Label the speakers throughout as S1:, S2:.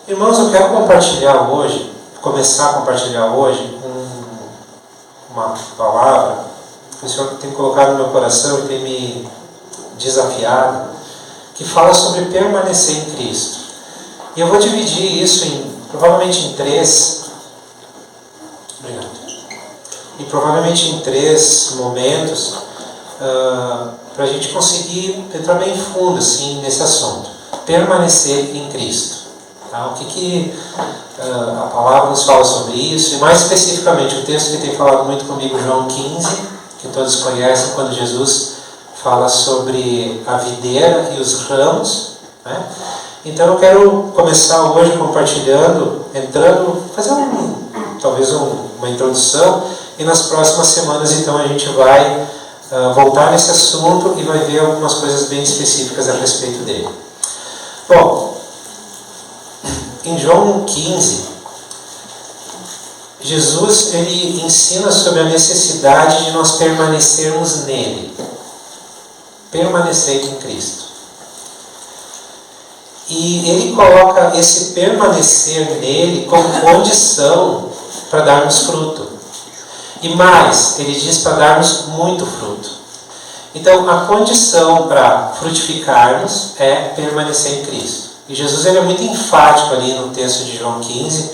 S1: Irmãos, eu quero começar a compartilhar hoje uma palavra que o Senhor tem colocado no meu coração e tem me desafiado, que fala sobre permanecer em Cristo. E eu vou dividir isso provavelmente em três momentos, para a gente conseguir entrar bem fundo assim, nesse assunto. Permanecer em Cristo. Tá? O que a palavra nos fala sobre isso, e mais especificamente o texto que tem falado muito comigo, João 15, que todos conhecem, quando Jesus fala sobre a videira e os ramos, né? Então eu quero começar hoje compartilhando, fazer talvez uma introdução, e nas próximas semanas então a gente vai voltar nesse assunto e vai ver algumas coisas bem específicas a respeito dele. Bom, em João 15, Jesus ele ensina sobre a necessidade de nós permanecermos nele. Permanecer em Cristo. E ele coloca esse permanecer nele como condição para darmos fruto. E mais, ele diz para darmos muito fruto. Então, a condição para frutificarmos é permanecer em Cristo. E Jesus ele é muito enfático ali no texto de João 15.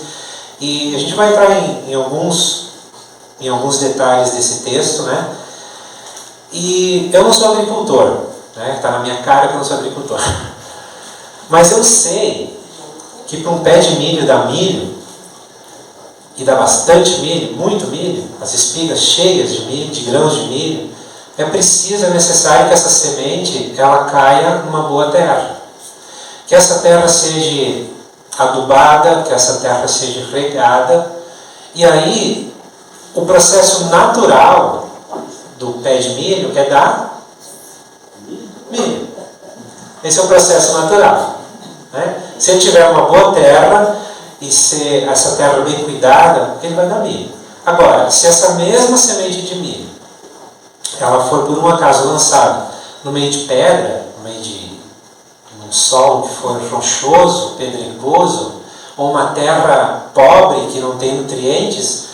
S1: E a gente vai entrar em alguns detalhes desse texto, né? E eu não sou agricultor, né? Está na minha cara que eu não sou agricultor. Mas eu sei que para um pé de milho dá milho, e dá bastante milho, muito milho, as espigas cheias de milho, de grãos de milho, é necessário que essa semente ela caia numa boa terra. Que essa terra seja adubada, que essa terra seja regada, e aí o processo natural do pé de milho é dar milho. Esse é o processo natural, né? Se ele tiver uma boa terra e se essa terra bem cuidada, ele vai dar milho. Agora, se essa mesma semente de milho ela for por um acaso lançada no meio de pedra, no meio de um solo que for rochoso, pedregoso, ou uma terra pobre que não tem nutrientes,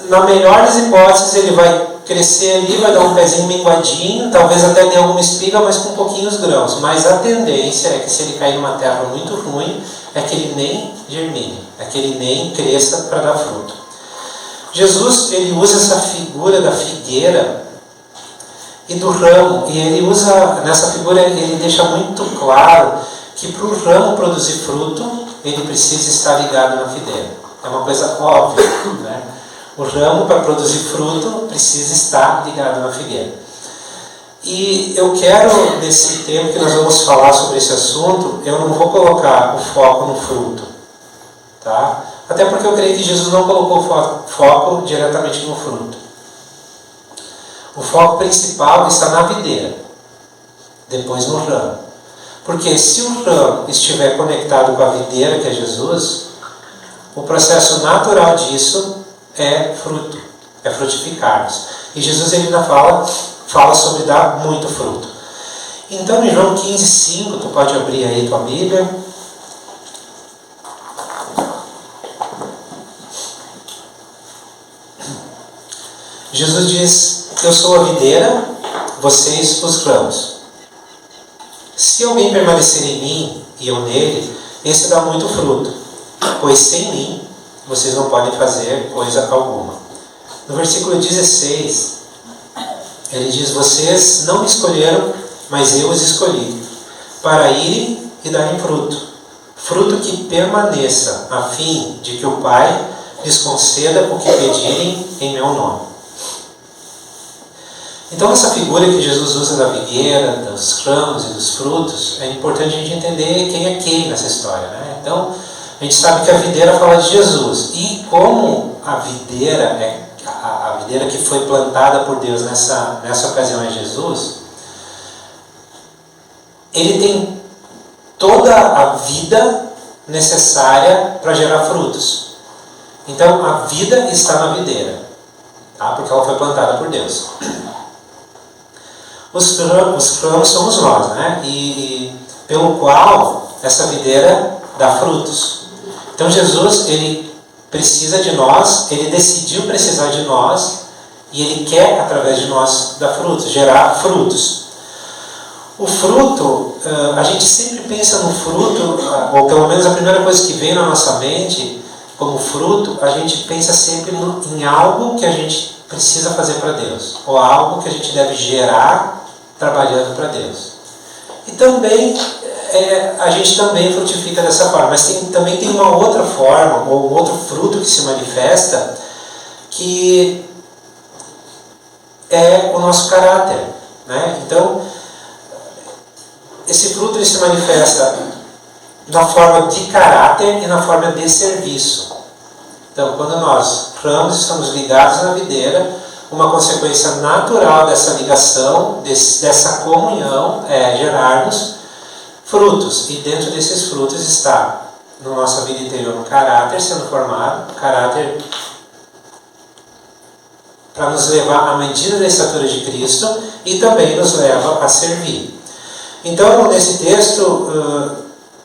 S1: na melhor das hipóteses ele vai crescer ali, vai dar um pezinho minguadinho, talvez até dê alguma espiga, mas com pouquinhos grãos. Mas a tendência é que se ele cair numa terra muito ruim, é que ele nem germine, é que ele nem cresça para dar fruto. Jesus ele usa essa figura da figueira e do ramo, e ele usa, nessa figura ele deixa muito claro que para o ramo produzir fruto, ele precisa estar ligado na videira. É uma coisa óbvia, né? O ramo, para produzir fruto, precisa estar ligado na figueira. E eu quero, nesse tempo que nós vamos falar sobre esse assunto, eu não vou colocar o foco no fruto. Tá? Até porque eu creio que Jesus não colocou foco diretamente no fruto. O foco principal está na videira, depois no ramo. Porque se o ramo estiver conectado com a videira, que é Jesus, o processo natural disso é fruto, é frutificarmos. E Jesus ele ainda fala sobre dar muito fruto. Então em João 15:5, tu pode abrir aí tua Bíblia. Jesus diz: eu sou a videira, vocês os ramos. Se alguém permanecer em mim e eu nele, esse dá muito fruto, pois sem mim vocês não podem fazer coisa alguma. No versículo 16, ele diz: vocês não me escolheram, mas eu os escolhi, para irem e darem fruto, fruto que permaneça, a fim de que o Pai lhes conceda o que pedirem em meu nome. Então essa figura que Jesus usa da videira, dos ramos e dos frutos, é importante a gente entender quem é quem nessa história, né? Então, a gente sabe que a videira fala de Jesus. E como a videira é a videira que foi plantada por Deus nessa ocasião é Jesus, ele tem toda a vida necessária para gerar frutos. Então a vida está na videira, tá? Porque ela foi plantada por Deus. Os ramos somos nós, né? E pelo qual essa videira dá frutos. Então Jesus, ele precisa de nós, ele decidiu precisar de nós, e ele quer, através de nós, dar frutos, gerar frutos. O fruto, a gente sempre pensa no fruto, ou pelo menos a primeira coisa que vem na nossa mente, como fruto, a gente pensa sempre em algo que a gente precisa fazer para Deus, ou algo que a gente deve gerar trabalhando para Deus. E também, a gente também frutifica dessa forma, mas também tem uma outra forma, ou um outro fruto que se manifesta, que é o nosso caráter, né? Então, esse fruto ele se manifesta na forma de caráter e na forma de serviço. Então, quando nós ramos estamos ligados na videira, uma consequência natural dessa ligação, dessa comunhão, é gerarmos frutos. E dentro desses frutos está, na nossa vida interior, um caráter sendo formado, caráter para nos levar à medida da estatura de Cristo e também nos leva a servir. Então, nesse texto,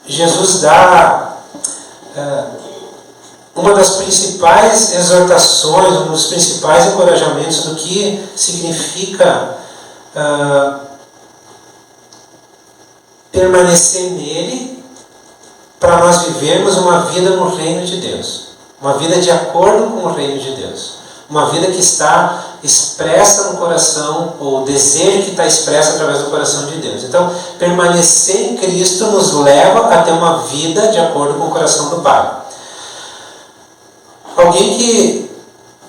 S1: Jesus dá uma das principais exortações, um dos principais encorajamentos do que significa permanecer nele para nós vivermos uma vida no reino de Deus. Uma vida de acordo com o reino de Deus. Uma vida que está expressa no coração, ou o desejo que está expresso através do coração de Deus. Então, permanecer em Cristo nos leva a ter uma vida de acordo com o coração do Pai. Alguém que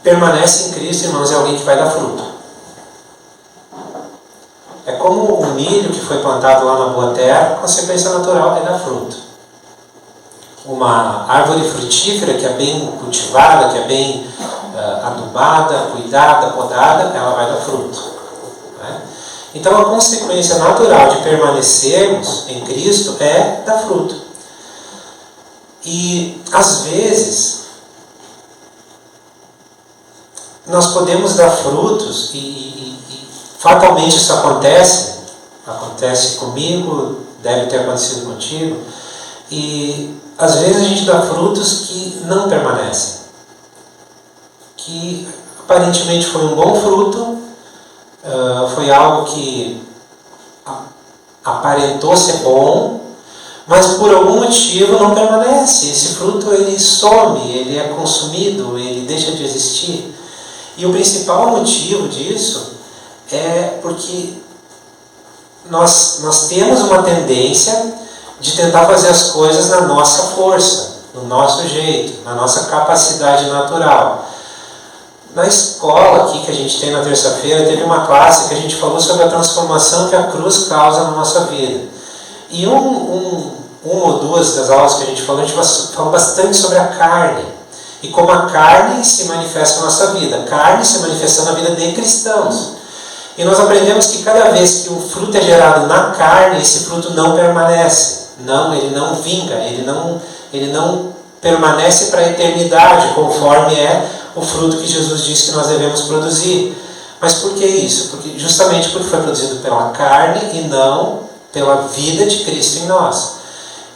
S1: permanece em Cristo, irmãos, é alguém que vai dar fruto. É como o milho que foi plantado lá na boa terra, a consequência natural é dar fruto. Uma árvore frutífera que é bem cultivada, que é bem adubada, cuidada, podada, ela vai dar fruto. Né? Então a consequência natural de permanecermos em Cristo é dar fruto. E às vezes nós podemos dar frutos e fatalmente isso acontece comigo, deve ter acontecido contigo, e às vezes a gente dá frutos que não permanecem, que aparentemente foi um bom fruto, foi algo que aparentou ser bom, mas por algum motivo não permanece. Esse fruto ele some, ele é consumido, ele deixa de existir. E o principal motivo disso é porque nós temos uma tendência de tentar fazer as coisas na nossa força, no nosso jeito, na nossa capacidade natural. Na escola aqui que a gente tem na terça-feira, teve uma classe que a gente falou sobre a transformação que a cruz causa na nossa vida. E uma ou duas das aulas que a gente falou bastante sobre a carne. E como a carne se manifesta na nossa vida. A carne se manifesta na vida de cristãos. E nós aprendemos que cada vez que um fruto é gerado na carne, esse fruto não permanece. Não, ele não vinga, ele não permanece para a eternidade, conforme é o fruto que Jesus disse que nós devemos produzir. Mas por que isso? Justamente porque foi produzido pela carne e não pela vida de Cristo em nós.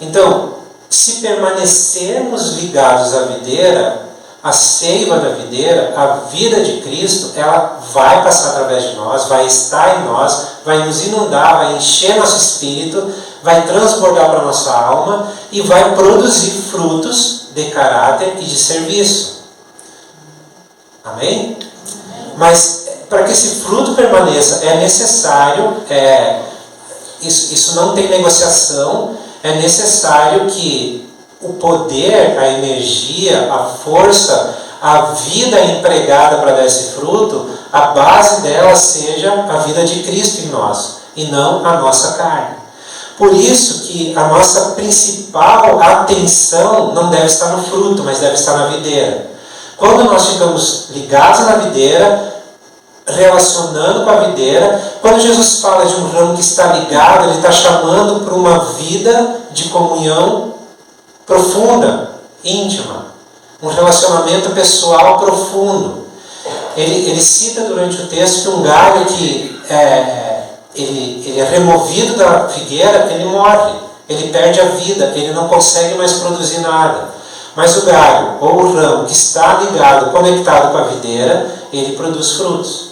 S1: Então, se permanecermos ligados à videira, a seiva da videira, a vida de Cristo, ela vai passar através de nós, vai estar em nós, vai nos inundar, vai encher nosso espírito, vai transbordar para a nossa alma e vai produzir frutos de caráter e de serviço. Amém? Mas para que esse fruto permaneça é necessário, isso não tem negociação, é necessário que o poder, a energia, a força, a vida empregada para dar esse fruto, a base dela seja a vida de Cristo em nós e não a nossa carne. Por isso que a nossa principal atenção não deve estar no fruto, mas deve estar na videira. Quando nós ficamos ligados na videira, relacionando com a videira, quando Jesus fala de um ramo que está ligado, ele está chamando para uma vida de comunhão profunda, íntima, um relacionamento pessoal profundo. Ele cita durante o texto que um galho que ele é removido da figueira, ele morre, ele perde a vida, ele não consegue mais produzir nada. Mas o galho ou o ramo que está ligado, conectado com a videira, ele produz frutos.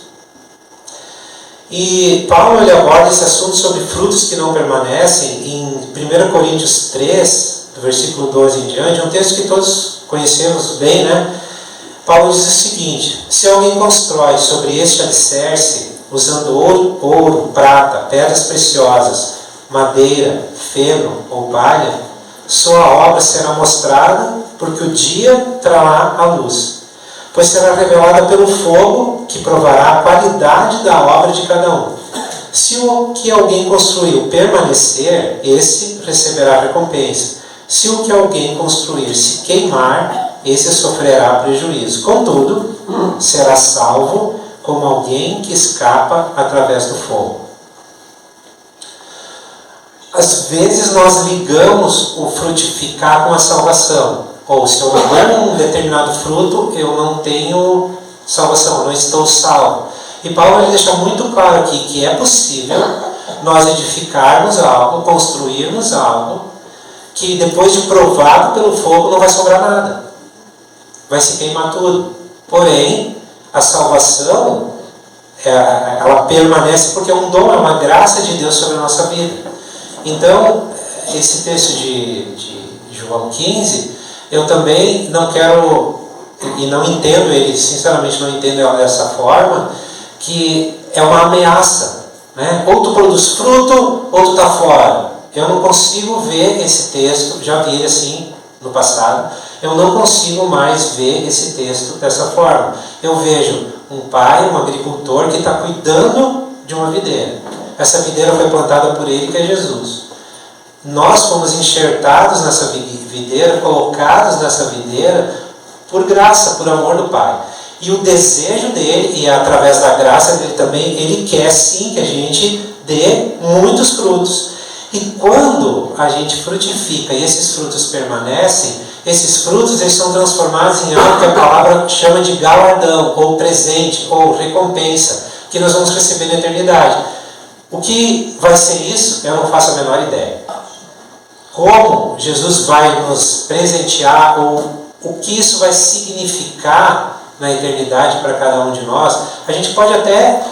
S1: E Paulo ele aborda esse assunto sobre frutos que não permanecem em 1 Coríntios 3, do versículo 12 em diante, é um texto que todos conhecemos bem, né? Paulo diz o seguinte: se alguém constrói sobre este alicerce, usando ouro, prata, pedras preciosas, madeira, feno ou palha, sua obra será mostrada, porque o dia trará a luz, pois será revelada pelo fogo, que provará a qualidade da obra de cada um. Se o que alguém construiu permanecer, esse receberá recompensa. Se o que alguém construir se queimar, esse sofrerá prejuízo. Contudo, será salvo como alguém que escapa através do fogo. Às vezes nós ligamos o frutificar com a salvação. Ou se eu não dou um determinado fruto, eu não tenho salvação, eu não estou salvo. E Paulo ele deixa muito claro aqui que é possível nós edificarmos algo, construirmos algo, que depois de provado pelo fogo não vai sobrar nada. Vai se queimar tudo. Porém, a salvação, ela permanece porque é um dom, é uma graça de Deus sobre a nossa vida. Então, esse texto de João 15, eu também não quero, e não entendo ele, sinceramente não entendo ela dessa forma, que é uma ameaça, né? Ou tu produz fruto, ou tu está fora. Eu não consigo ver esse texto, já vi ele assim no passado, eu não consigo mais ver esse texto dessa forma. Eu vejo um pai, um agricultor que está cuidando de uma videira. Essa videira foi plantada por ele, que é Jesus. Nós fomos enxertados nessa videira, colocados nessa videira, por graça, por amor do Pai. E o desejo dele, e através da graça dele também, ele quer sim que a gente dê muitos frutos. E quando a gente frutifica e esses frutos permanecem, esses frutos eles são transformados em algo que a palavra chama de galardão, ou presente, ou recompensa, que nós vamos receber na eternidade. O que vai ser isso, eu não faço a menor ideia. Como Jesus vai nos presentear, ou o que isso vai significar na eternidade para cada um de nós, a gente pode até,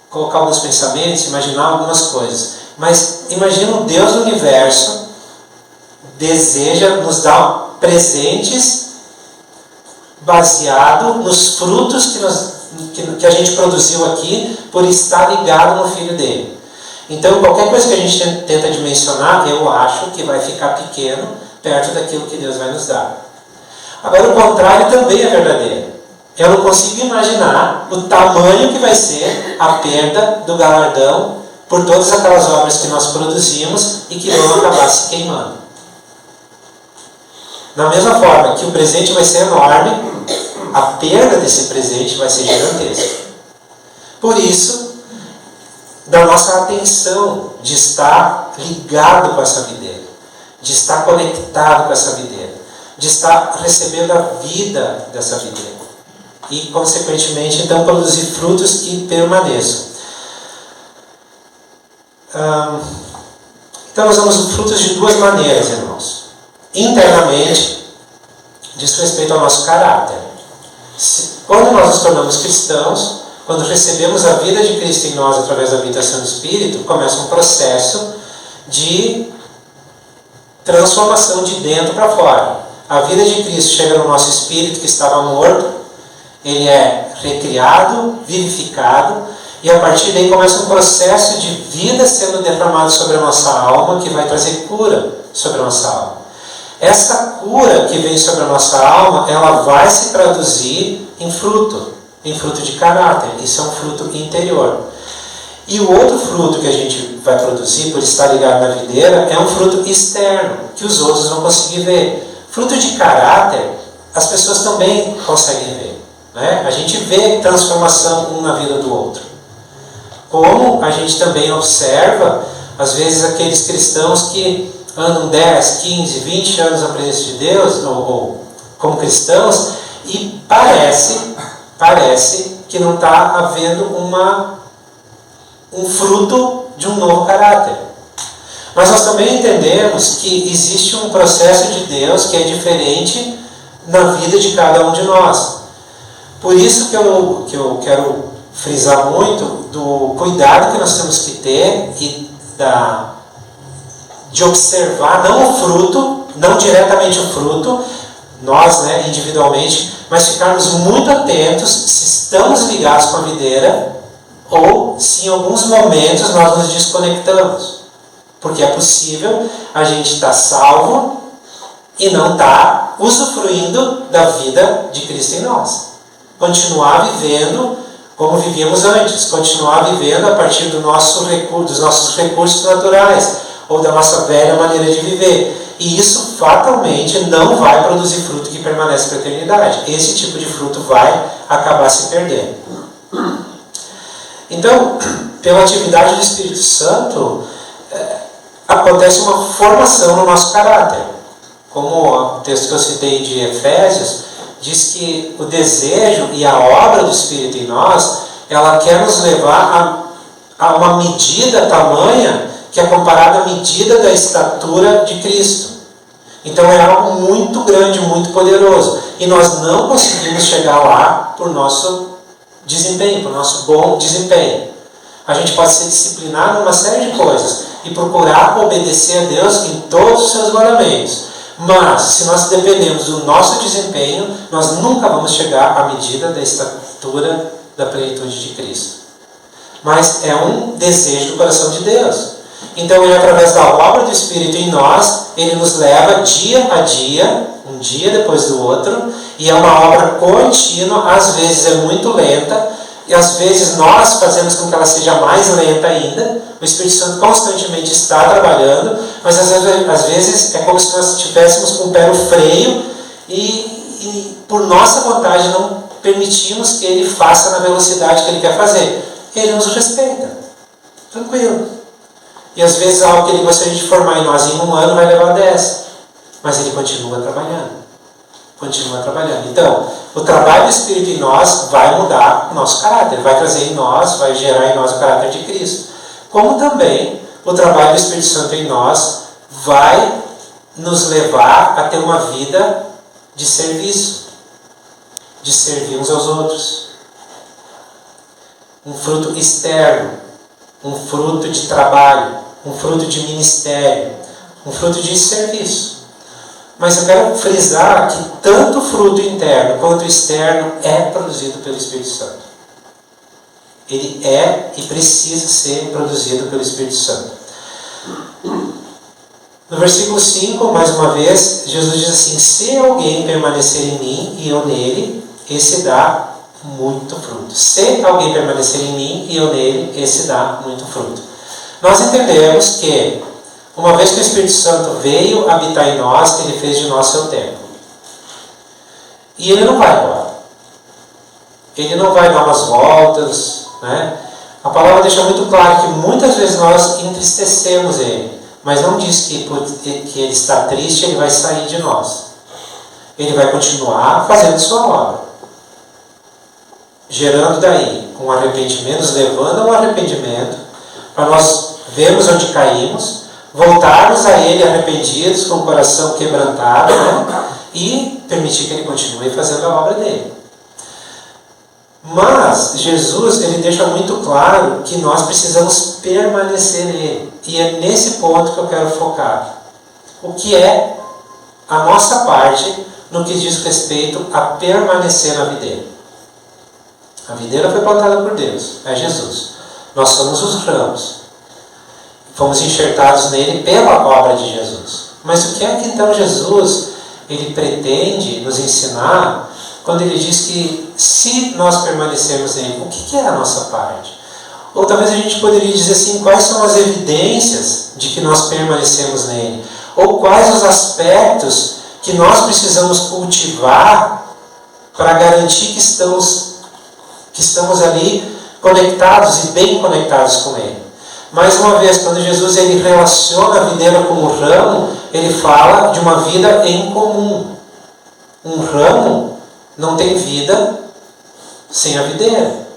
S1: colocar alguns pensamentos, imaginar algumas coisas. Mas imagina o Deus do universo deseja nos dar presentes baseado nos frutos que a gente produziu aqui por estar ligado no Filho dele. Então, qualquer coisa que a gente tenta dimensionar, eu acho que vai ficar pequeno perto daquilo que Deus vai nos dar. Agora, o contrário também é verdadeiro. Eu não consigo imaginar o tamanho que vai ser a perda do galardão por todas aquelas obras que nós produzimos e que vão acabar se queimando. Da mesma forma que o presente vai ser enorme, a perda desse presente vai ser gigantesca. Por isso, da nossa atenção de estar ligado com essa videira, de estar conectado com essa videira, de estar recebendo a vida dessa videira. E, consequentemente, então, produzir frutos que permaneçam. Então, nós vemos frutos de duas maneiras, irmãos. Internamente, diz respeito ao nosso caráter. Quando nós nos tornamos cristãos, quando recebemos a vida de Cristo em nós através da habitação do Espírito, começa um processo de transformação de dentro para fora. A vida de Cristo chega no nosso espírito que estava morto, ele é recriado, vivificado, e a partir daí começa um processo de vida sendo derramado sobre a nossa alma, que vai trazer cura sobre a nossa alma. Essa cura que vem sobre a nossa alma, ela vai se traduzir em fruto de caráter. Isso é um fruto interior. E o outro fruto que a gente vai produzir, por estar ligado na videira, é um fruto externo, que os outros vão conseguir ver. Fruto de caráter, as pessoas também conseguem ver. Né? A gente vê transformação um na vida do outro. Como a gente também observa, às vezes, aqueles cristãos que andam 10, 15, 20 anos na presença de Deus, ou como cristãos, e parece que não está havendo um fruto de um novo caráter. Mas nós também entendemos que existe um processo de Deus que é diferente na vida de cada um de nós. Por isso que eu quero frisar muito do cuidado que nós temos que ter e de observar não o fruto, não diretamente o fruto, nós, individualmente, mas ficarmos muito atentos se estamos ligados com a videira ou se em alguns momentos nós nos desconectamos. Porque é possível a gente estar salvo e não estar usufruindo da vida de Cristo em nós. Continuar vivendo como vivíamos antes, continuar vivendo a partir dos nossos recursos naturais ou da nossa velha maneira de viver. E isso fatalmente não vai produzir fruto que permanece para a eternidade. Esse tipo de fruto vai acabar se perdendo. Então, pela atividade do Espírito Santo, acontece uma formação no nosso caráter. Como o texto que eu citei de Efésios, diz que o desejo e a obra do Espírito em nós, ela quer nos levar a uma medida tamanha que é comparada à medida da estatura de Cristo. Então é algo muito grande, muito poderoso. E nós não conseguimos chegar lá por nosso desempenho, por nosso bom desempenho. A gente pode ser disciplinado em uma série de coisas e procurar obedecer a Deus em todos os seus mandamentos. Mas, se nós dependemos do nosso desempenho, nós nunca vamos chegar à medida da estatura da plenitude de Cristo. Mas é um desejo do coração de Deus. Então, Ele, através da obra do Espírito em nós, Ele nos leva dia a dia, um dia depois do outro, e é uma obra contínua, às vezes é muito lenta, e às vezes nós fazemos com que ela seja mais lenta ainda. O Espírito Santo constantemente está trabalhando, mas às vezes é como se nós estivéssemos com o pé no freio e por nossa vontade não permitimos que Ele faça na velocidade que Ele quer fazer. Ele nos respeita. Tranquilo. E às vezes algo que Ele gostaria de formar em nós em 1 ano vai levar 10. Mas Ele continua trabalhando. Continua trabalhando. Então, o trabalho do Espírito em nós vai mudar o nosso caráter, vai trazer em nós, vai gerar em nós o caráter de Cristo. Como também o trabalho do Espírito Santo em nós vai nos levar a ter uma vida de serviço, de servir uns aos outros. Um fruto externo, um fruto de trabalho, um fruto de ministério, um fruto de serviço. Mas eu quero frisar que tanto o fruto interno quanto o externo é produzido pelo Espírito Santo. Ele é e precisa ser produzido pelo Espírito Santo. No versículo 5, mais uma vez, Jesus diz assim: se alguém permanecer em mim e eu nele, esse dá muito fruto. Se alguém permanecer em mim e eu nele, esse dá muito fruto. Nós entendemos que uma vez que o Espírito Santo veio habitar em nós, Ele fez de nós seu templo. E Ele não vai embora. Ele não vai dar umas voltas, A palavra deixa muito claro que muitas vezes nós entristecemos Ele, mas não diz que porque Ele está triste, Ele vai sair de nós. Ele vai continuar fazendo sua obra, gerando daí um arrependimento, nos levando a um arrependimento, para nós vermos onde caímos, voltarmos a Ele arrependidos, com o coração quebrantado, e permitir que Ele continue fazendo a obra dele. Mas Jesus, Ele deixa muito claro que nós precisamos permanecer nele. E é nesse ponto que eu quero focar. O que é a nossa parte no que diz respeito a permanecer na videira. A videira foi plantada por Deus, é Jesus. Nós somos os ramos. Fomos enxertados nele pela obra de Jesus. Mas o que é que então Jesus Ele pretende nos ensinar quando Ele diz que se nós permanecermos nele, o que é a nossa parte? Ou talvez a gente poderia dizer assim, quais são as evidências de que nós permanecemos nele? Ou quais os aspectos que nós precisamos cultivar para garantir que estamos ali conectados e bem conectados com Ele? Mais uma vez, quando Jesus Ele relaciona a videira com o ramo, Ele fala de uma vida em comum. Um ramo não tem vida sem a videira.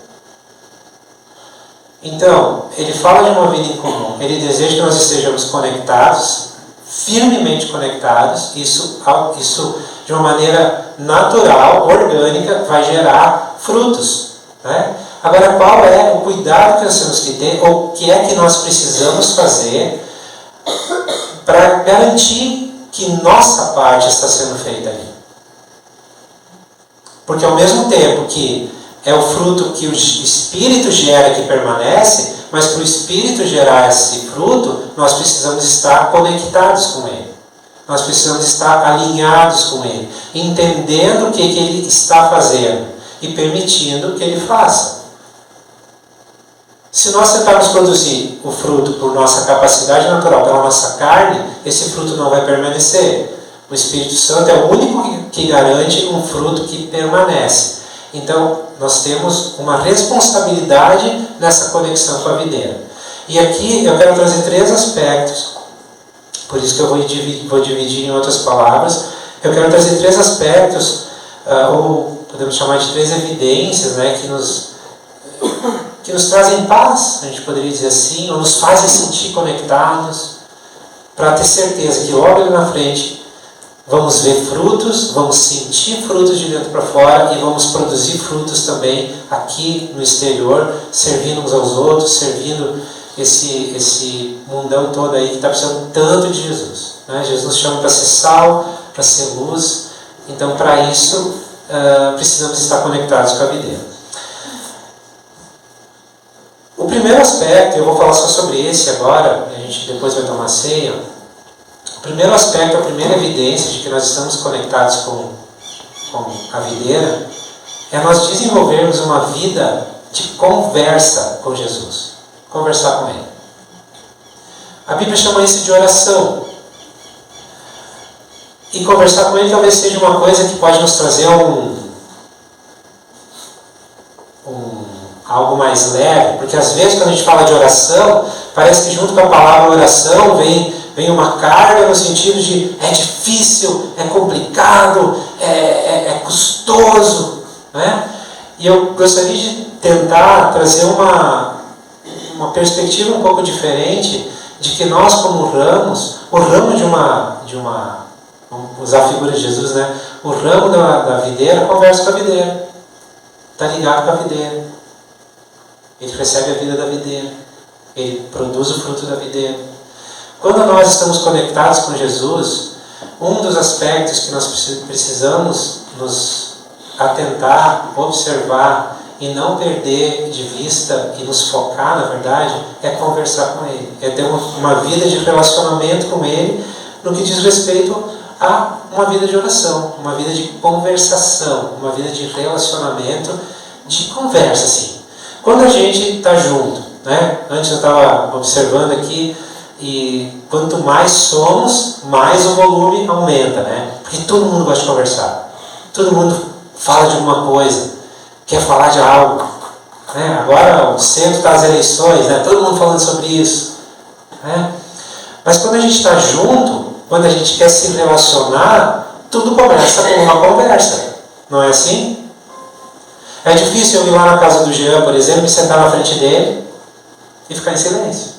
S1: Então, ele fala de uma vida em comum. Ele deseja que nós estejamos conectados, firmemente conectados. Isso de uma maneira natural, orgânica, vai gerar frutos, né? Agora, qual é o cuidado que nós temos que ter, ou o que é que nós precisamos fazer para garantir que nossa parte está sendo feita ali? Porque ao mesmo tempo que é o fruto que o Espírito gera que permanece, mas para o Espírito gerar esse fruto, nós precisamos estar conectados com Ele. Nós precisamos estar alinhados com Ele, entendendo o que Ele está fazendo e permitindo que Ele faça. Se nós tentarmos produzir o fruto por nossa capacidade natural, pela nossa carne, esse fruto não vai permanecer. O Espírito Santo é o único que garante um fruto que permanece. Então, nós temos uma responsabilidade nessa conexão com a videira. E aqui eu quero trazer 3 aspectos, por isso que eu vou dividir em outras palavras. Eu quero trazer 3 aspectos, ou podemos chamar de 3 evidências, né, que nos trazem paz, a gente poderia dizer assim, ou nos fazem sentir conectados, para ter certeza que logo ali na frente vamos ver frutos, vamos sentir frutos de dentro para fora e vamos produzir frutos também aqui no exterior, servindo uns aos outros, servindo esse mundão todo aí que está precisando tanto de Jesus, né? Jesus nos chama para ser sal, para ser luz, então para isso precisamos estar conectados com a videira. O primeiro aspecto, eu vou falar só sobre esse agora, a gente depois vai tomar ceia. O primeiro aspecto, a primeira evidência de que nós estamos conectados com a videira, é nós desenvolvermos uma vida de conversa com Jesus. Conversar com Ele. A Bíblia chama isso de oração. E conversar com Ele talvez seja uma coisa que pode nos trazer algo mais leve, porque às vezes quando a gente fala de oração, parece que junto com a palavra oração vem uma carga no sentido de é difícil, é complicado, é custoso, né? E eu gostaria de tentar trazer uma perspectiva um pouco diferente de que nós como ramos, o ramo de uma vamos usar a figura de Jesus, né? O ramo da videira conversa com a videira, está ligado com a videira. Ele recebe a vida da videira. Ele produz o fruto da videira. Quando nós estamos conectados com Jesus, um dos aspectos que nós precisamos nos atentar, observar e não perder de vista e nos focar, na verdade, é conversar com Ele. É ter uma vida de relacionamento com Ele no que diz respeito a uma vida de oração, uma vida de conversação, uma vida de relacionamento, de conversa, assim. Quando a gente está junto, né? Antes eu estava observando aqui, e quanto mais somos, mais o volume aumenta, né? Porque todo mundo gosta de conversar. Todo mundo fala de alguma coisa, quer falar de algo, né? Agora o centro das eleições, né? Todo mundo falando sobre isso, né? Mas quando a gente está junto, quando a gente quer se relacionar, tudo começa com uma conversa. Não é assim? É difícil eu ir lá na casa do Jean, por exemplo, e sentar na frente dele e ficar em silêncio.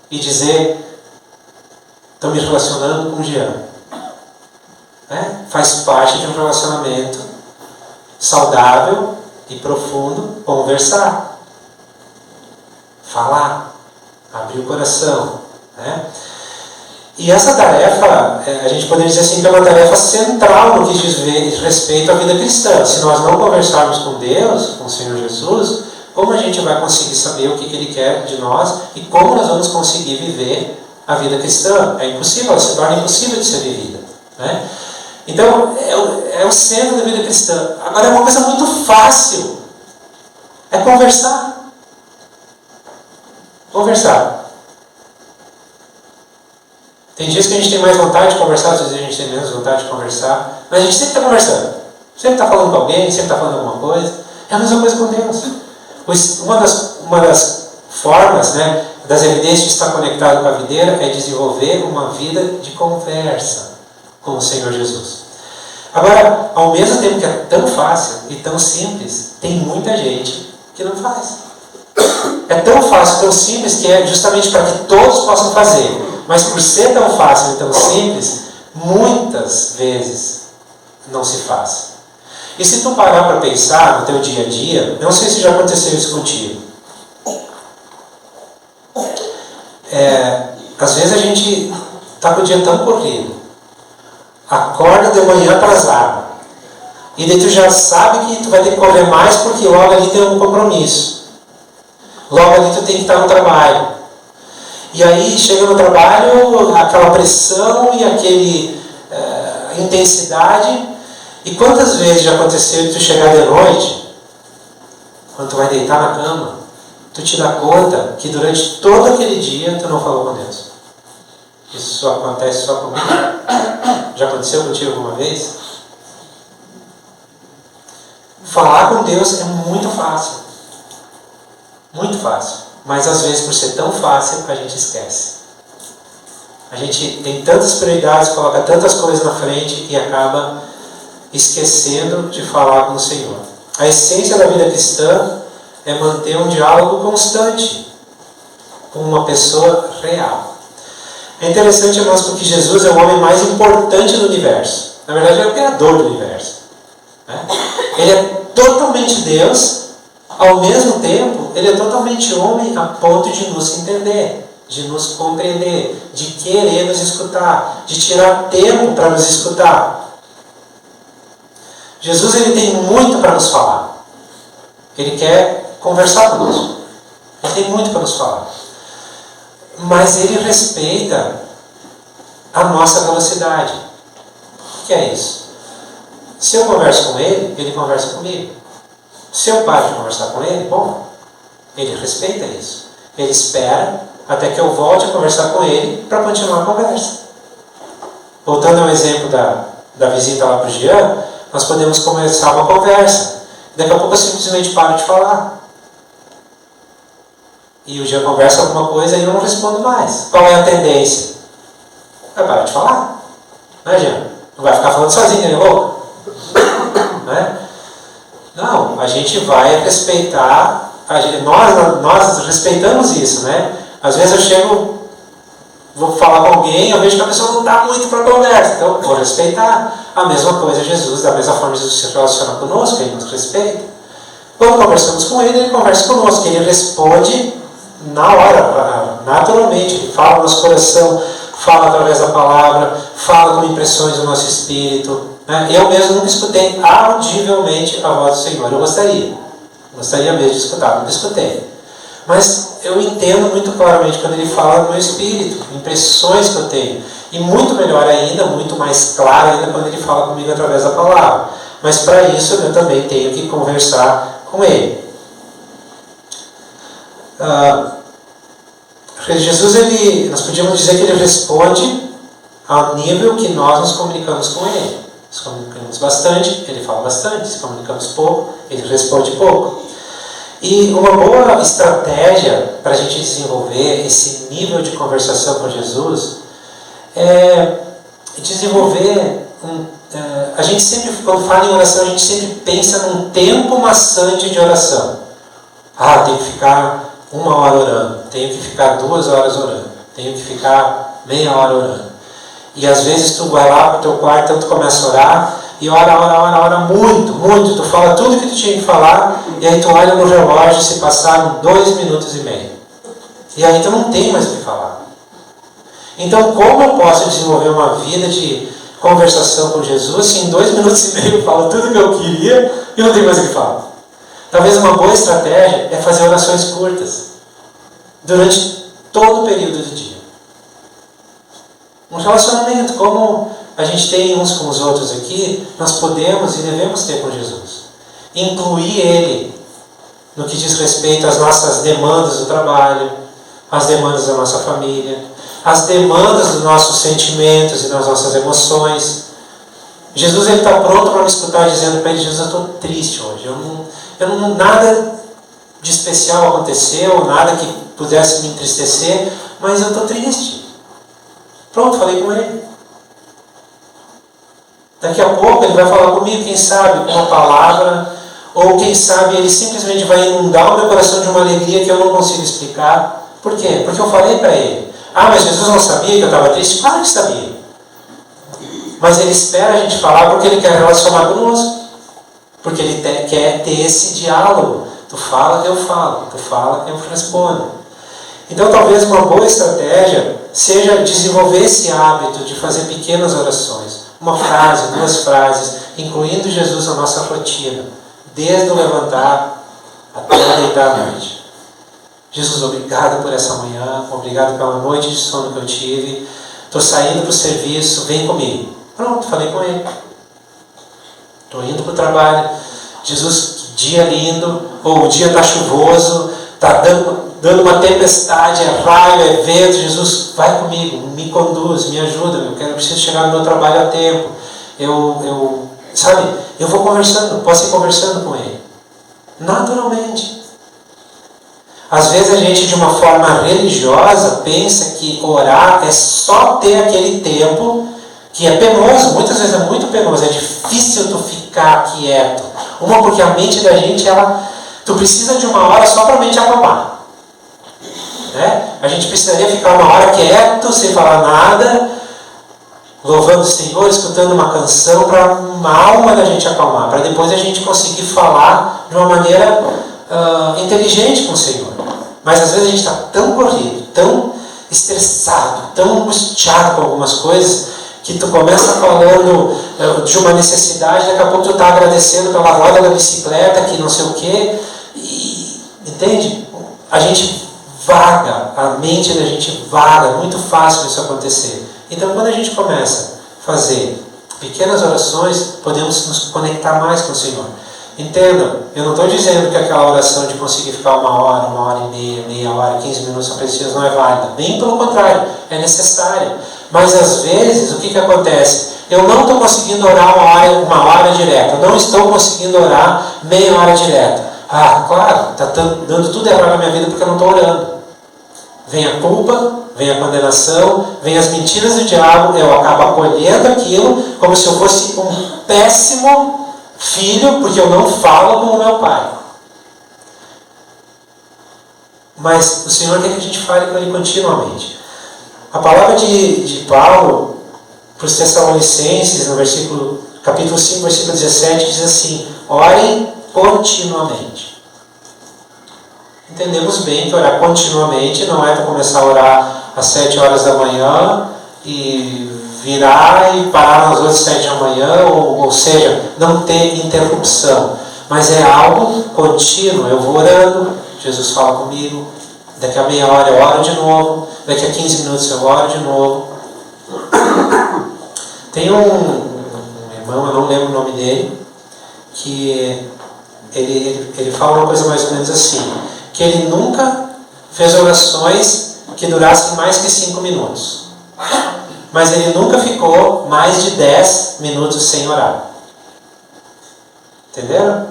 S1: E dizer, estou me relacionando com o Jean. Faz parte de um relacionamento saudável e profundo, conversar. Falar. Abrir o coração. Né? E essa tarefa, a gente poderia dizer assim, que é uma tarefa central no que diz respeito à vida cristã. Se nós não conversarmos com Deus, com o Senhor Jesus, como a gente vai conseguir saber o que Ele quer de nós e como nós vamos conseguir viver a vida cristã? É impossível, se torna impossível de ser vivida. Né? Então, é o centro da vida cristã. Agora, é uma coisa muito fácil. É conversar. Conversar. Tem dias que a gente tem mais vontade de conversar, outros dias a gente tem menos vontade de conversar, mas a gente sempre está conversando. Sempre está falando com alguém, sempre está falando alguma coisa. É a mesma coisa com Deus. Uma das formas, né, das evidências de estar conectado com a videira é desenvolver uma vida de conversa com o Senhor Jesus. Agora, ao mesmo tempo que é tão fácil e tão simples, tem muita gente que não faz. É tão fácil, tão simples, que é justamente para que todos possam fazer. Mas por ser tão fácil e tão simples, muitas vezes não se faz. E se tu parar para pensar no teu dia a dia, não sei se já aconteceu isso contigo. Às vezes a gente está com o dia tão corrido, acorda de manhã atrasado, e daí tu já sabe que tu vai ter que correr mais porque logo ali tem um compromisso. Logo ali tu tem que estar no trabalho. E aí chega no trabalho, aquela pressão e aquele intensidade. E quantas vezes já aconteceu de tu chegar de noite, quando tu vai deitar na cama, tu te dá conta que durante todo aquele dia tu não falou com Deus. Isso acontece só comigo? Já aconteceu contigo alguma vez? Falar com Deus é muito fácil. Muito fácil. Mas às vezes, por ser tão fácil, a gente esquece. A gente tem tantas prioridades, coloca tantas coisas na frente e acaba esquecendo de falar com o Senhor. A essência da vida cristã é manter um diálogo constante com uma pessoa real. É interessante, irmãos, porque Jesus é o homem mais importante do universo. Na verdade, ele é o criador do universo. Ele é totalmente Deus, ao mesmo tempo, ele é totalmente homem a ponto de nos entender, de nos compreender, de querer nos escutar, de tirar tempo para nos escutar. Jesus, ele tem muito para nos falar. Ele quer conversar conosco. Ele tem muito para nos falar. Mas ele respeita a nossa velocidade. O que é isso? Se eu converso com ele, ele conversa comigo. Se eu paro de conversar com ele, bom, ele respeita isso. Ele espera até que eu volte a conversar com ele para continuar a conversa. Voltando ao exemplo da visita lá para o Jean, nós podemos começar uma conversa. Daqui a pouco eu simplesmente paro de falar. E o Jean conversa alguma coisa e eu não respondo mais. Qual é a tendência? Vai parar de falar. Não é, Jean? Não vai ficar falando sozinho, ele é louco? Não é? Não, a gente vai respeitar, nós respeitamos isso, né? Às vezes eu chego, vou falar com alguém, eu vejo que a pessoa não dá muito para a conversa, então vou respeitar. A mesma coisa Jesus, da mesma forma Jesus se relaciona conosco, ele nos respeita. Quando conversamos com ele conversa conosco, ele responde na hora, naturalmente, ele fala no nosso coração, fala através da palavra, fala com impressões do nosso espírito. Eu mesmo nunca escutei audivelmente a voz do Senhor. Eu gostaria mesmo de escutar, nunca escutei. Mas eu entendo muito claramente quando ele fala no meu espírito, impressões que eu tenho. E muito melhor ainda, muito mais claro ainda quando ele fala comigo através da palavra. Mas para isso eu também tenho que conversar com ele. Jesus, nós podíamos dizer que ele responde ao nível que nós nos comunicamos com ele. Nos comunicamos bastante, ele fala bastante. Se comunicamos pouco, ele responde pouco. E uma boa estratégia para a gente desenvolver esse nível de conversação com Jesus é desenvolver a gente sempre, quando fala em oração, a gente sempre pensa num tempo maçante de oração. Tenho que ficar 1 hora orando, tenho que ficar 2 horas orando, tenho que ficar meia hora orando. E às vezes tu vai lá para o teu quarto, então tu começa a orar, e ora muito, tu fala tudo que tu tinha que falar, e aí tu olha no relógio e se passaram 2 minutos e meio. E aí tu não tem mais o que falar. Então como eu posso desenvolver uma vida de conversação com Jesus se em 2 minutos e meio eu falo tudo que eu queria e não tenho mais o que falar? Talvez uma boa estratégia é fazer orações curtas durante todo o período do dia. Um relacionamento como a gente tem uns com os outros aqui, nós podemos e devemos ter com Jesus. Incluir Ele no que diz respeito às nossas demandas do trabalho, às demandas da nossa família, às demandas dos nossos sentimentos e das nossas emoções. Jesus está pronto para me escutar dizendo para ele: Jesus, eu estou triste hoje. Nada de especial aconteceu, nada que pudesse me entristecer, mas eu estou triste. Pronto, falei com ele. Daqui a pouco ele vai falar comigo, quem sabe, com uma palavra, ou quem sabe ele simplesmente vai inundar o meu coração de uma alegria que eu não consigo explicar. Por quê? Porque eu falei para ele. Ah, mas Jesus não sabia que eu estava triste? Claro que sabia. Mas ele espera a gente falar porque ele quer relacionar conosco. Porque ele quer ter esse diálogo. Tu fala, eu falo. Tu fala, eu respondo. Então talvez uma boa estratégia seja desenvolver esse hábito de fazer pequenas orações. Uma frase, 2 frases, incluindo Jesus na nossa rotina. Desde o levantar até o deitar à noite. Jesus, obrigado por essa manhã. Obrigado pela noite de sono que eu tive. Estou saindo para o serviço, vem comigo. Pronto, falei com ele. Estou indo para o trabalho. Jesus, dia lindo, ou o dia está chuvoso, está dando uma tempestade, é raio, é vento. Jesus, vai comigo, me conduz, me ajuda. Eu preciso chegar no meu trabalho a tempo. Eu vou conversando, posso ir conversando com ele. Naturalmente. Às vezes a gente, de uma forma religiosa, pensa que orar é só ter aquele tempo que é penoso, muitas vezes é muito penoso, é difícil tu ficar quieto. Uma, porque a mente da gente, tu precisa de uma hora só para a mente acalmar. Né? A gente precisaria ficar uma hora quieto, sem falar nada, louvando o Senhor, escutando uma canção, para uma alma da gente acalmar, para depois a gente conseguir falar de uma maneira inteligente com o Senhor. Mas às vezes a gente está tão corrido, tão estressado, tão angustiado com algumas coisas, que tu começa falando de uma necessidade, daqui a pouco tu está agradecendo pela roda da bicicleta, que não sei o quê, entende? A gente vaga, a mente da gente vaga, é muito fácil isso acontecer. Então quando a gente começa a fazer pequenas orações, podemos nos conectar mais com o Senhor. Entendam, eu não estou dizendo que aquela oração de conseguir ficar 1 hora e meia, meia hora, 15 minutos só preciso não é válida. Bem pelo contrário, é necessário. Mas às vezes, o que acontece? Eu não estou conseguindo orar 1 hora direta. Eu não estou conseguindo orar meia hora direta. Ah, claro, está dando tudo errado na minha vida porque eu não estou orando. Vem a culpa, vem a condenação, vem as mentiras do diabo, eu acabo acolhendo aquilo como se eu fosse um péssimo filho, porque eu não falo como meu pai. Mas o Senhor quer que a gente fale com Ele continuamente. A palavra de Paulo para os Tessalonicenses, no capítulo 5, versículo 17, diz assim: orem continuamente. Entendemos bem que orar continuamente não é para começar a orar às 7 horas da manhã e virar e parar nas outras 7 da manhã, ou seja, não ter interrupção. Mas é algo contínuo. Eu vou orando, Jesus fala comigo, daqui a meia hora eu oro de novo, daqui a 15 minutos eu oro de novo. Tem um irmão, eu não lembro o nome dele, que ele fala uma coisa mais ou menos assim, que ele nunca fez orações que durassem mais que 5 minutos. Mas ele nunca ficou mais de 10 minutos sem orar. Entenderam?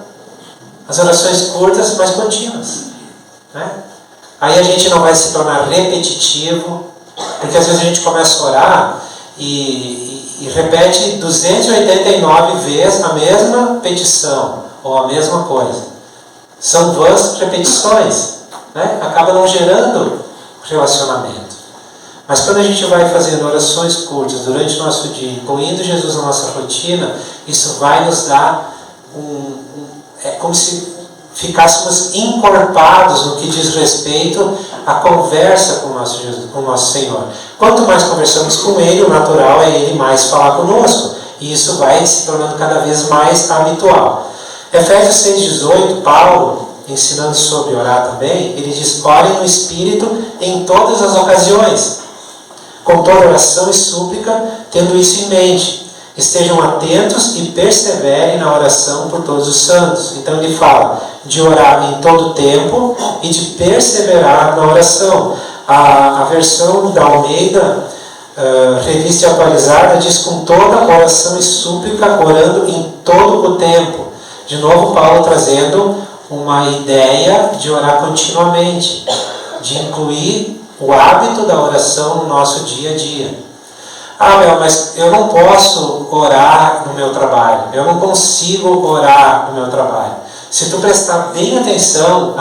S1: As orações curtas, mas contínuas. Né? Aí a gente não vai se tornar repetitivo, porque às vezes a gente começa a orar e repete 289 vezes a mesma petição, ou a mesma coisa. São vãs repetições. Né? Acaba não gerando relacionamento. Mas quando a gente vai fazendo orações curtas durante o nosso dia, incluindo Jesus na nossa rotina, isso vai nos dar é como se ficássemos encorpados no que diz respeito à conversa com o nosso Senhor. Quanto mais conversamos com Ele, o natural é Ele mais falar conosco. E isso vai se tornando cada vez mais habitual. Efésios 6,18, Paulo, ensinando sobre orar também, ele diz: orem no Espírito em todas as ocasiões, com toda oração e súplica, tendo isso em mente. Estejam atentos e perseverem na oração por todos os santos. Então ele fala de orar em todo tempo e de perseverar na oração. A versão da Almeida, revista e atualizada, diz com toda oração e súplica, orando em todo o tempo. De novo Paulo trazendo uma ideia de orar continuamente, de incluir o hábito da oração no nosso dia a dia. Ah, Bel, mas eu não posso orar no meu trabalho. Eu não consigo orar no meu trabalho. Se tu prestar bem atenção,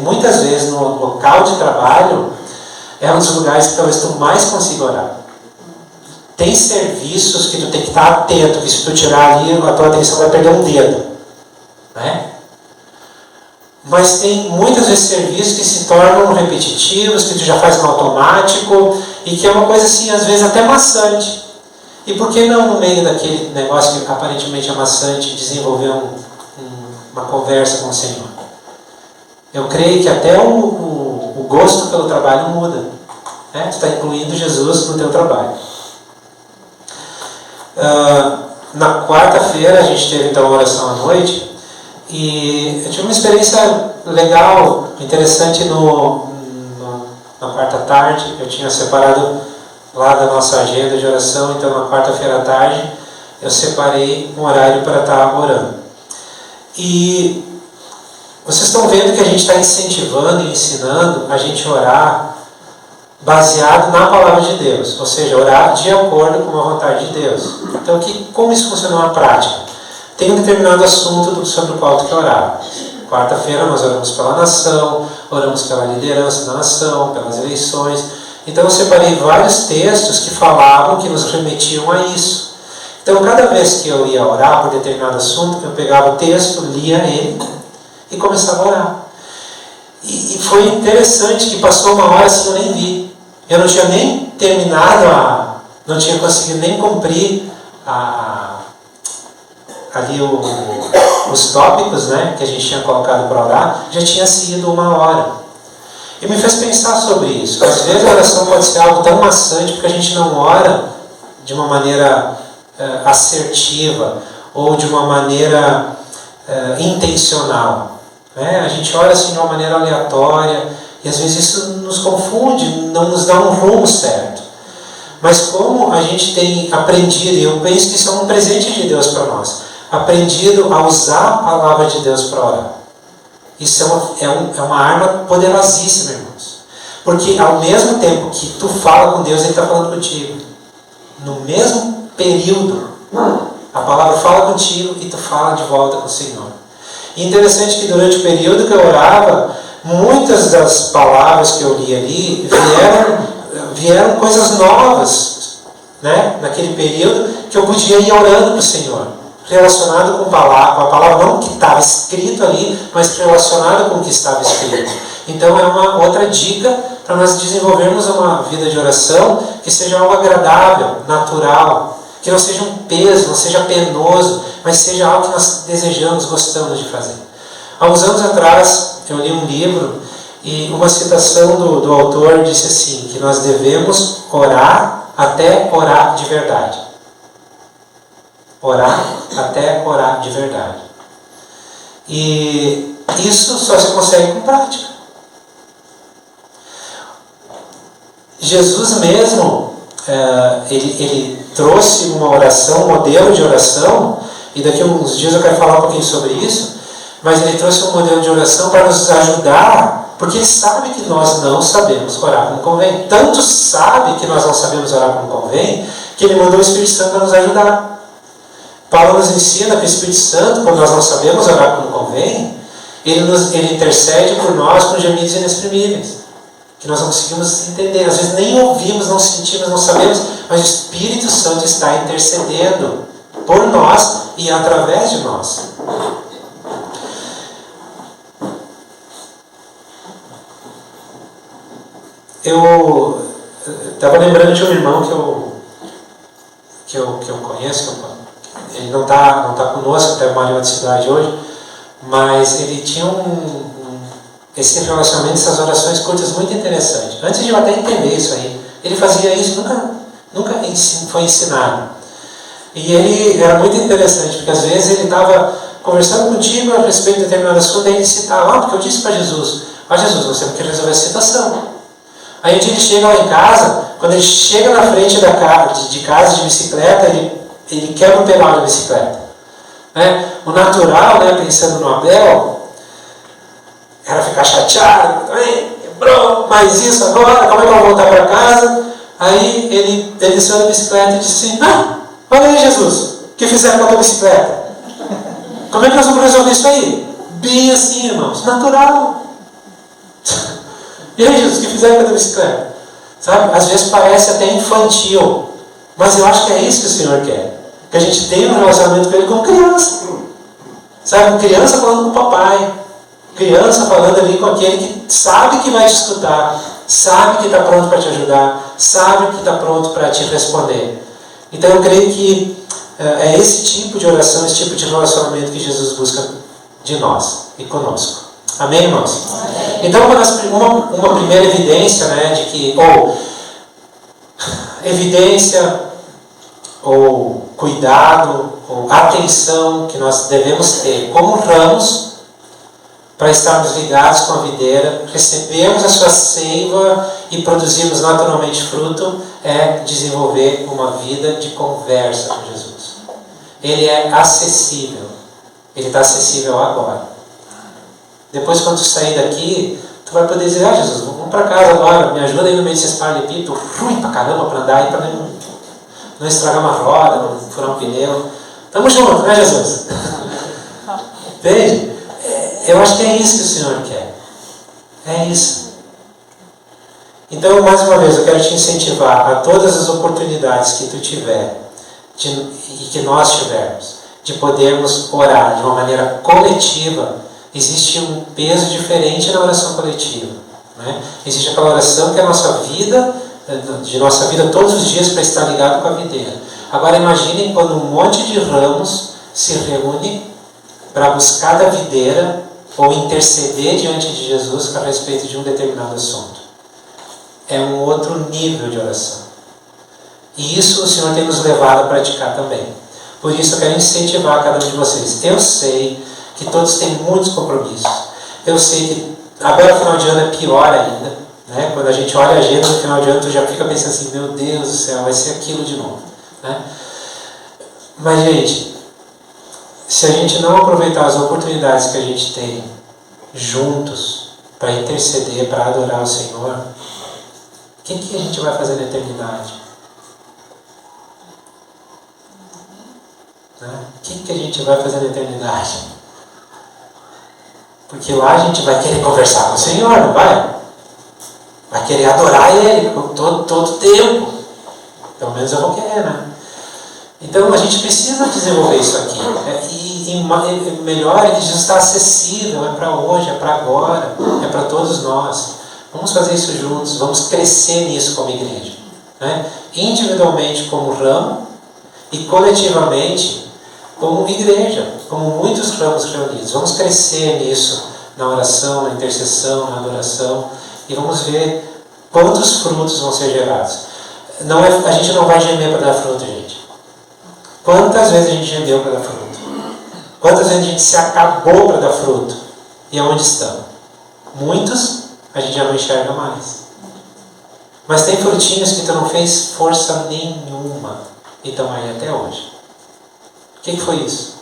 S1: muitas vezes no local de trabalho, é um dos lugares que talvez tu mais consiga orar. Tem serviços que tu tem que estar atento, que se tu tirar ali, a tua atenção vai perder um dedo. Né? Mas tem muitas vezes serviços que se tornam repetitivos, que tu já faz no automático, e que é uma coisa assim, às vezes até maçante. E por que não, no meio daquele negócio que aparentemente é maçante, desenvolver uma conversa com o Senhor? Eu creio que até o gosto pelo trabalho muda. Né? Tu está incluindo Jesus no teu trabalho. Na quarta-feira a gente teve então a oração à noite, e eu tive uma experiência legal, interessante na quarta tarde. Eu tinha separado lá da nossa agenda de oração, então na quarta-feira à tarde eu separei um horário para estar orando. E vocês estão vendo que a gente está incentivando e ensinando a gente orar baseado na palavra de Deus, ou seja, orar de acordo com a vontade de Deus. Então, como isso funciona na prática? Tem um determinado assunto sobre o qual tu quer orar. Quarta-feira nós oramos pela nação, oramos pela liderança da nação, pelas eleições. Então eu separei vários textos que falavam, que nos remetiam a isso. Então cada vez que eu ia orar por determinado assunto, eu pegava o texto, lia ele e começava a orar. E foi interessante que passou uma hora assim, eu nem vi. Eu não tinha nem terminado, não tinha conseguido nem cumprir ali os tópicos, né, que a gente tinha colocado para orar, já tinha sido 1 hora. E me fez pensar sobre isso. Às vezes a oração pode ser algo tão maçante porque a gente não ora de uma maneira assertiva ou de uma maneira intencional. Né? A gente ora assim de uma maneira aleatória e às vezes isso nos confunde, não nos dá um rumo certo. Mas como a gente tem aprendido, e eu penso que isso é um presente de Deus para nós, aprendido a usar a palavra de Deus para orar. Isso é uma arma poderosíssima, irmãos. Porque ao mesmo tempo que tu fala com Deus, Ele está falando contigo. No mesmo período, a palavra fala contigo e tu fala de volta com o Senhor. E interessante que durante o período que eu orava, muitas das palavras que eu li ali vieram coisas novas, né? Naquele período que eu podia ir orando para o Senhor, relacionado com a palavra não que estava escrito ali, mas relacionado com o que estava escrito. Então é uma outra dica para nós desenvolvermos uma vida de oração que seja algo agradável, natural, que não seja um peso, não seja penoso, mas seja algo que nós desejamos, gostamos de fazer. Há uns anos atrás eu li um livro e uma citação do autor disse assim, que nós devemos orar até orar de verdade. Orar até orar de verdade. E isso só se consegue com prática. Jesus mesmo, ele trouxe uma oração, um modelo de oração, e daqui a uns dias eu quero falar um pouquinho sobre isso, mas ele trouxe um modelo de oração para nos ajudar, porque ele sabe que nós não sabemos orar como convém. Tanto sabe que nós não sabemos orar como convém, que ele mandou o Espírito Santo para nos ajudar. Paulo nos ensina que o Espírito Santo, quando nós não sabemos orar como convém, ele intercede por nós com gemidos inexprimíveis, que nós não conseguimos entender. Às vezes nem ouvimos, não sentimos, não sabemos, mas o Espírito Santo está intercedendo por nós e através de nós. Eu estava lembrando de um irmão que eu conheço, ele não está conosco, está em uma cidade hoje, mas ele tinha esse relacionamento, essas orações curtas muito interessantes. Antes de eu até entender isso aí, ele fazia isso, nunca foi ensinado. E ele era muito interessante, porque às vezes ele estava conversando contigo a respeito de determinado assunto, e ele citava, porque eu disse para Jesus, Jesus, nós temos que resolver essa situação. Aí um dia ele chega lá em casa, quando ele chega na frente de casa de bicicleta, ele quebra um pedal da bicicleta. Né? O natural, né, pensando no Abel, era ficar chateado, quebrou, mas isso agora, como é que eu vou voltar para casa? Aí ele desceu da bicicleta e disse assim: olha aí, Jesus, o que fizeram com a tua bicicleta? Como é que nós vamos resolver isso aí? Bem assim, irmãos, natural. E aí, Jesus, o que fizeram com a tua bicicleta? Sabe, às vezes parece até infantil, mas eu acho que é isso que o Senhor quer. Que a gente tenha um relacionamento com Ele como criança. Sabe, criança falando com o papai. Criança falando ali com aquele que sabe que vai te escutar, sabe que está pronto para te ajudar, sabe que está pronto para te responder. Então eu creio que é esse tipo de oração, esse tipo de relacionamento que Jesus busca de nós e conosco. Amém, irmãos? Amém. Então uma primeira evidência, né, de que, evidência, ou cuidado, ou atenção que nós devemos ter como ramos para estarmos ligados com a videira, recebermos a sua seiva e produzirmos naturalmente fruto, é desenvolver uma vida de conversa com Jesus. Ele é acessível. Ele está acessível agora. Depois, quando tu sair daqui, tu vai poder dizer: Jesus, vamos para casa agora, me ajuda aí no meio desse paralelepípedo ruim pra caramba para andar aí, para não estragar uma roda, não furar um pneu. Tamo junto, né, Jesus? Entende? Eu acho que é isso que o Senhor quer. É isso. Então, mais uma vez, eu quero te incentivar a todas as oportunidades que tu tiver e que nós tivermos, de podermos orar de uma maneira coletiva. Existe um peso diferente na oração coletiva, né? Existe aquela oração que é a nossa vida, de nossa vida todos os dias, para estar ligado com a videira. Agora imaginem quando um monte de ramos se reúne para buscar da videira ou interceder diante de Jesus a respeito de um determinado assunto. É um outro nível de oração. E isso o Senhor tem nos levado a praticar também. Por isso eu quero incentivar cada um de vocês. Eu sei que todos têm muitos compromissos. Eu sei que agora o final de ano é pior ainda, né? Quando a gente olha a agenda no final de ano, tu já fica pensando assim: meu Deus do céu, vai ser aquilo de novo, né? Mas, gente, se a gente não aproveitar as oportunidades que a gente tem juntos para interceder, para adorar o Senhor, o que a gente vai fazer na eternidade? Né? O que a gente vai fazer na eternidade? Porque lá a gente vai querer conversar com o Senhor, não vai? Vai querer adorar Ele todo tempo. Pelo menos eu vou querer, né? Então a gente precisa desenvolver isso aqui. E melhor é que Jesus está acessível, é para hoje, é para agora, é para todos nós. Vamos fazer isso juntos, vamos crescer nisso como igreja, né? Individualmente como ramo e coletivamente como igreja, como muitos ramos reunidos. Vamos crescer nisso, na oração, na intercessão, na adoração, e vamos ver quantos frutos vão ser gerados. A gente não vai gemer para dar fruto, gente. Quantas vezes a gente gemeu para dar fruto? Quantas vezes a gente se acabou para dar fruto? E aonde estão? Muitos a gente já não enxerga mais. Mas tem frutinhos que tu não fez força nenhuma e estão aí até hoje. O que foi isso?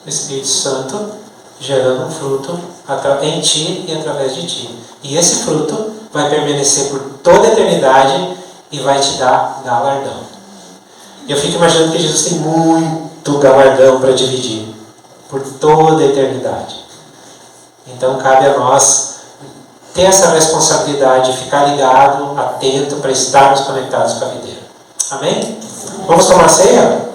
S1: O Espírito Santo gerando um fruto em ti e através de ti. E esse fruto vai permanecer por toda a eternidade e vai te dar galardão. E eu fico imaginando que Jesus tem muito galardão para dividir por toda a eternidade. Então cabe a nós ter essa responsabilidade de ficar ligado, atento, para estarmos conectados com a videira. Amém? Vamos tomar ceia?